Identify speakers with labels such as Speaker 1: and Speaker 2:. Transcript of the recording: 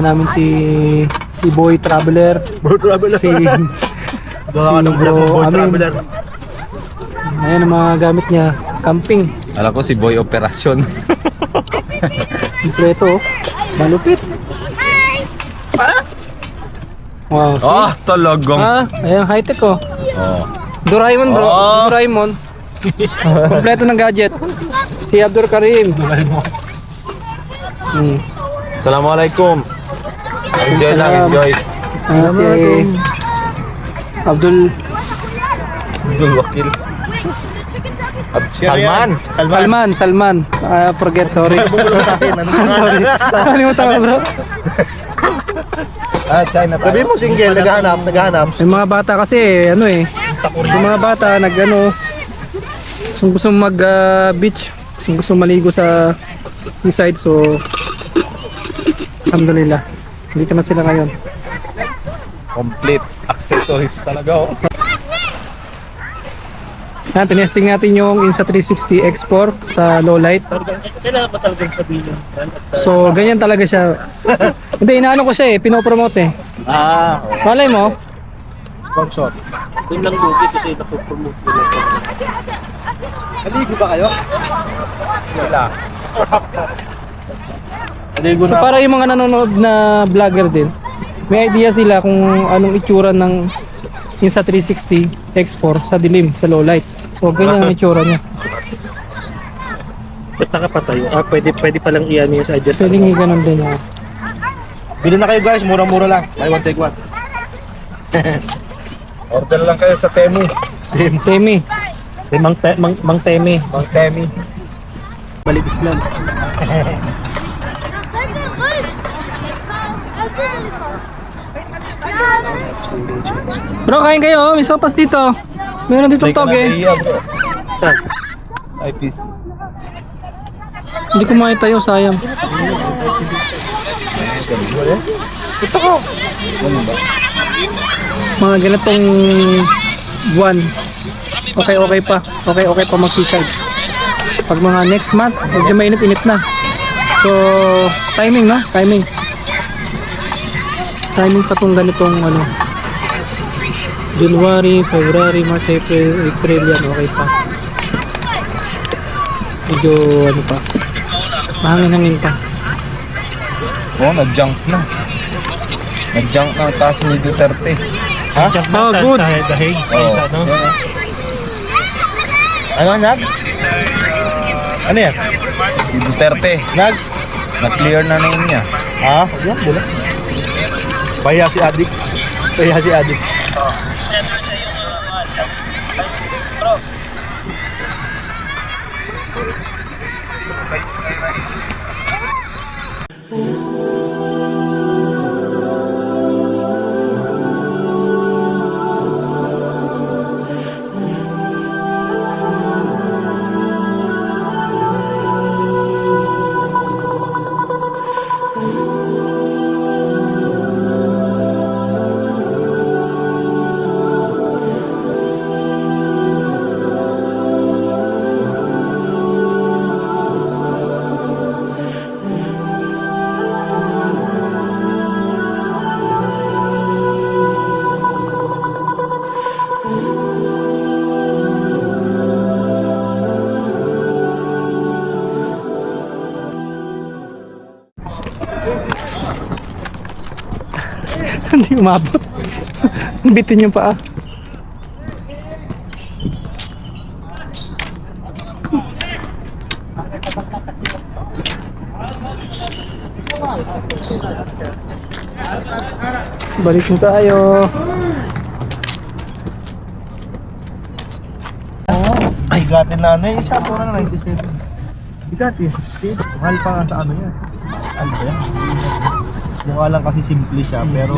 Speaker 1: kasama namin si Boy Traveler.
Speaker 2: Bro Traveler.
Speaker 1: Si
Speaker 2: Gawa ka ng vlog mo, Bro Traveler.
Speaker 1: Ayan ang mga gamit niya. Camping.
Speaker 3: Alam ko si Boy Operasyon.
Speaker 1: Kompleto. Malupit. Wow. See?
Speaker 3: Oh, talagang.
Speaker 1: Ayan, high-tech oh.
Speaker 3: Oh.
Speaker 1: Doraemon bro.
Speaker 3: Oh.
Speaker 1: Doraemon. Kompleto ng gadget. Si Abdul Karim.
Speaker 3: Assalamualaikum. Enjoy lang,
Speaker 1: Salam.
Speaker 3: enjoy.
Speaker 1: Si Abdul
Speaker 3: Abdul Wakil.
Speaker 1: Salman. Forget, sorry. Sorry. Nakalimutan ko bro.
Speaker 3: China.
Speaker 2: Sabi mo single, naghahanap.
Speaker 1: Yung mga bata kasi ano eh. Yung mga bata gusto mag beach, gusto maligo sa seaside, so alhamdulillah. Dito na sila ngayon.
Speaker 3: Complete accessories talaga oh.
Speaker 1: Yan, tinesting natin yung Insta360 X4 sa low light.
Speaker 2: Kailangan pa talagang sabihin.
Speaker 1: So, ganyan talaga siya. Hindi, inaano ko siya eh, pinopromote eh. Malay mo?
Speaker 2: Sponsor.
Speaker 4: Doon lang lugi kasi napopromote nila.
Speaker 2: Naligo ba kayo?
Speaker 3: Sila.
Speaker 1: So, para yung mga nanonood na vlogger din, may idea sila kung anong itsura ng Insta360 X4 sa dilim, sa low light. So, ganyan ang itsura niya.
Speaker 4: Ba't nakapatayo? Pwede palang iyan yung sa adjust.
Speaker 1: Pwede nga ganun din.
Speaker 2: Bili na kayo guys, mura-mura lang. Buy one take one.
Speaker 3: Order lang kayo sa Temu.
Speaker 1: Temi.
Speaker 4: Mang Temi.
Speaker 3: Mang Temi.
Speaker 1: Balik Islam. Bro, kain kayo. May sopas dito. Meron ditong tog eh.
Speaker 4: Saan?
Speaker 3: Ay, peace.
Speaker 1: Hindi ko makitayo, sayang.
Speaker 3: Ito ko. Ano ba?
Speaker 1: Mga ganitong buwan. Okay pa. Okay pa magsiside. Pag mga next month, medyo mainit-init na. So, timing no? Timing pa tong ganitong ano. January, February, March, April yan, okay pa. Medyo ano pa. Mahangin-hangin pa.
Speaker 3: Oh, nag-junk na. Nag-junk na ang taas ni Duterte. Ha?
Speaker 4: Diyan na
Speaker 1: Oh,
Speaker 4: sa
Speaker 1: good.
Speaker 4: Dahig. Ay, sa ano?
Speaker 3: Ano, Nag? Ano yan? Si Duterte. Na-clear na yun niya.
Speaker 2: Ha? Yan, bula. Pahiya si Adik.
Speaker 1: Hindi umabot. Bitin yung paa. Balik na tayo.
Speaker 2: Ay, bigatin na ano yung chapo na 97. Bigatin. Mahal pa nga sa ano yan. Ano ba yan? Mukha lang kasi simple siya, pero